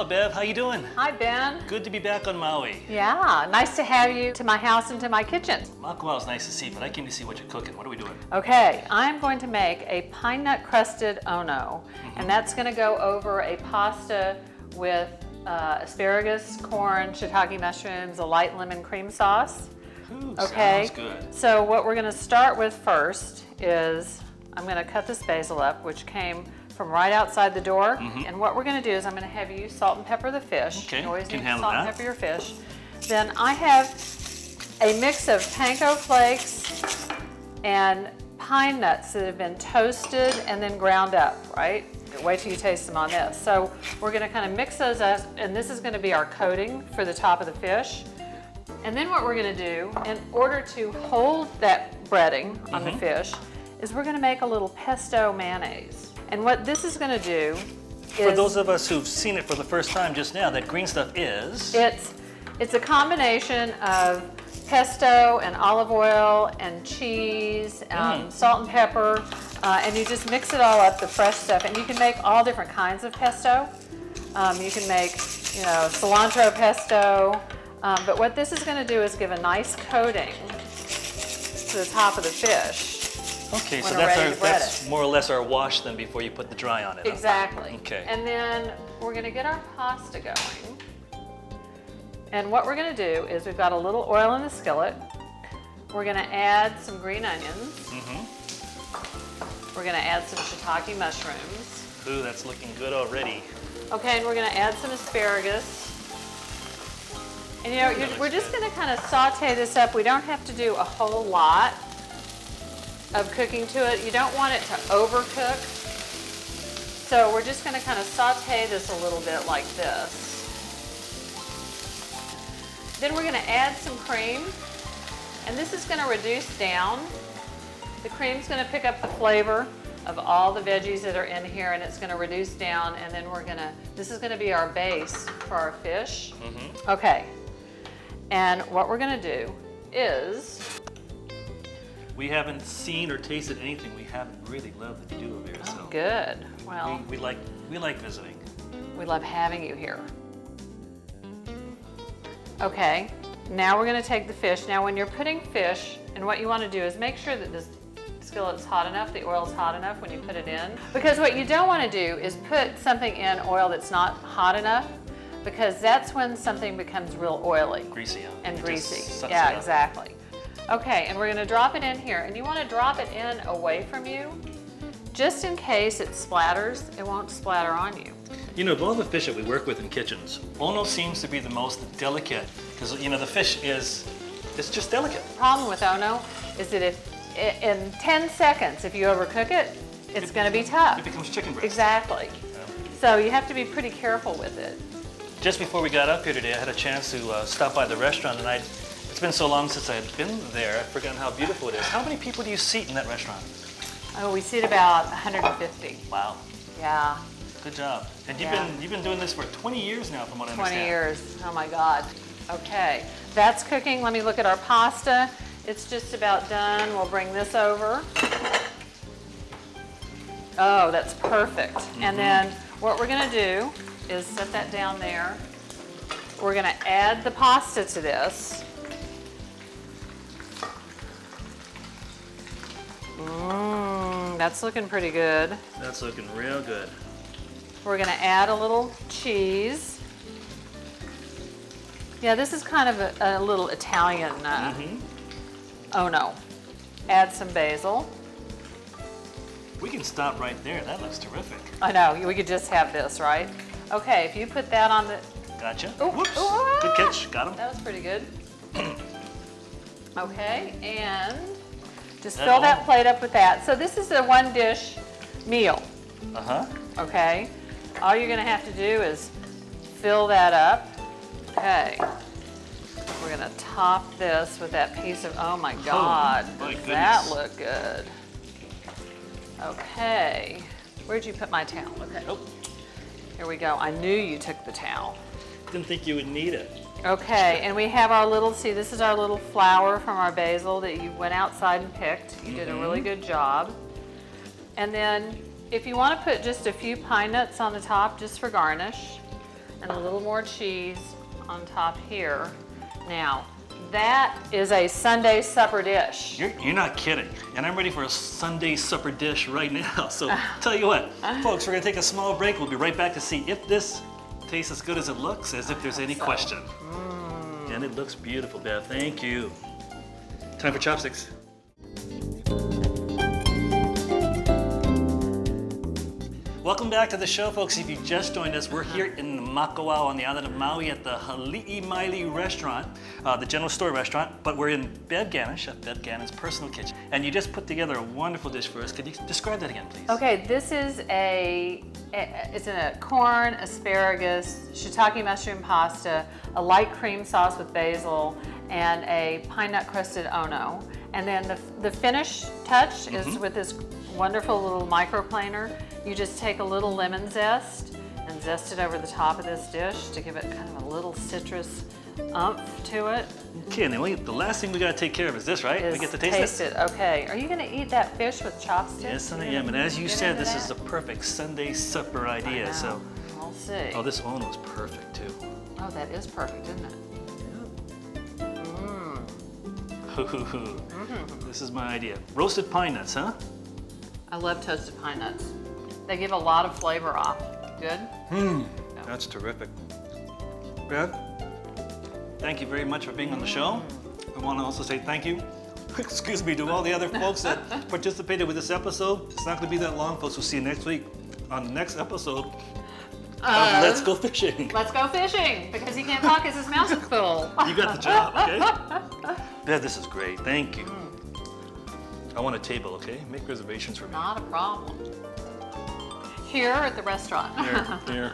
Hello, Bev. How you doing? Hi, Ben. Good to be back on Maui. Yeah, nice to have you to my house and to my kitchen. Makuau is nice to see, but I came to see what you're cooking. What are we doing? Okay, I'm going to make a Pine Nut Crusted Ono, and that's going to go over a pasta with asparagus, corn, shiitake mushrooms, a light lemon cream sauce. Ooh, Okay, sounds good. so what we're going to start with first is I'm going to cut this basil up, which came from right outside the door. And what we're going to do is I'm going to have you salt and pepper the fish. Okay, You always can need to handle salt and that. pepper your fish. Then I have a mix of Panko Flakes and pine nuts that have been toasted and then ground up, right? Wait till you taste them on this. So we're going to kind of mix those up, and this is going to be our coating for the top of the fish. And then what we're going to do, in order to hold that breading on the fish, is we're going to make a little pesto mayonnaise. And what this is going to do is... For those of us who've seen it for the first time just now, that green stuff is... It's a combination of pesto and olive oil and cheese, salt and pepper, and you just mix it all up, the fresh stuff. And you can make all different kinds of pesto. You can make, cilantro pesto. But what this is going to do is give a nice coating to the top of the fish. Okay, so when we're ready to bread that's more or less our wash then before you put the dry on it. huh? Exactly. Okay. And then we're going to get our pasta going. And what we're going to do is we've got a little oil in the skillet. We're going to add some green onions. We're going to add some shiitake mushrooms. Ooh, that's looking good already. Okay, and we're going to add some asparagus. And we're just going to kind of saute this up. We don't have to do a whole lot of cooking to it. You don't want it to overcook. So we're just going to kind of saute this a little bit like this. Then we're going to add some cream, and this is going to reduce down. The cream's going to pick up the flavor of all the veggies that are in here, and it's going to reduce down, and then this is going to be our base for our fish. Okay, and what we're going to do is... We haven't seen or tasted anything we haven't really loved that you do over here. So Good. Well, we like visiting. we love having you here. Okay, now we're going to take the fish. Now when you're putting fish, and what you want to do is make sure that this skillet's hot enough, the oil's hot enough when you put it in. Because what you don't want to do is put something in oil that's not hot enough, because that's when something becomes real oily. Greasy, huh? And It just greasy. sucks Yeah, it up. exactly. Okay, and we're going to drop it in here, and you want to drop it in away from you, just in case it splatters. It won't splatter on you. You know, of all the fish that we work with in kitchens, Ono seems to be the most delicate because, the fish it's just delicate. The problem with Ono is that if in 10 seconds, if you overcook it, it's going to be tough. It becomes chicken breast. Exactly. So you have to be pretty careful with it. Just before we got up here today, I had a chance to stop by the restaurant, and it's been so long since I had been there, I've forgotten how beautiful it is. How many people do you seat in that restaurant? Oh, we seat about 150. Wow, Yeah, good job. And Yeah. you've been doing this for 20 years now, from what I 20 understand. years. Oh my God. Okay, that's cooking. Let me look at our pasta. It's just about done. We'll bring this over. Oh, that's perfect. And then what we're going to do is set that down there. We're going to add the pasta to this. That's looking pretty good. That's looking real good. We're going to add a little cheese. Yeah, this is kind of a little Italian Ono. Add some basil. We can stop right there. That looks terrific. I know, we could just have this, right? Okay, if you put that on the... Gotcha. Ooh, Whoops. ooh, Good catch. Got him. That was pretty good. Okay, and just That fill all? that plate up with that. So this is a one dish meal, Uh-huh. okay? All you're gonna have to do is fill that up. Okay. We're gonna top this with that piece of, oh my God, my does that goodness. look good? Okay, where'd you put my towel? Okay, Nope. here we go. I knew you took the towel. Didn't think you would need it. Okay, and we have our little, see, this is our little flower from our basil that you went outside and picked. You did a really good job. And then if you want to put just a few pine nuts on the top just for garnish, and a little more cheese on top here. Now, that is a Sunday supper dish. You're not kidding. And I'm ready for a Sunday supper dish right now. So tell you what, folks, we're gonna take a small break. We'll be right back to see if this tastes as good as it looks, as if there's any question. And it looks beautiful, Bev. Thank you. Time for chopsticks. Welcome back to the show, folks. If you just joined us, we're here in Makawao on the island of Maui at the Hali'imaile restaurant, the general store restaurant, but we're in Bev Gannon, Chef Bev Gannon's personal kitchen. And you just put together a wonderful dish for us. Could you describe that again, please? Okay, this is it's a corn, asparagus, shiitake mushroom pasta, a light cream sauce with basil, and a Pine Nut Crusted Ono. And then the finish touch is with this wonderful little microplaner. You just take a little lemon zest and zest it over the top of this dish to give it kind of a little citrus umph to it. Okay, and then the last thing we gotta take care of is this, right? We get to taste it. Okay. Are you gonna eat that fish with chopsticks? Yes, I am. And as you said, this is the perfect Sunday supper idea. So we'll see. Oh, this Ono is perfect too. Oh, that is perfect, isn't it? This is my idea. Roasted pine nuts, huh? I love toasted pine nuts. They give a lot of flavor off. Good? That's terrific. Bev, thank you very much for being on the show. I want to also say thank you, excuse me, to all the other folks that participated with this episode. It's not going to be that long, folks. We'll see you next week on the next episode of Let's Go Fishing. Let's go fishing, because he can't talk because his mouth is full. You got the job, okay? Bev, this is great. Thank you. I want a table, okay? Make reservations for me. Not a problem. Here at the restaurant. Here.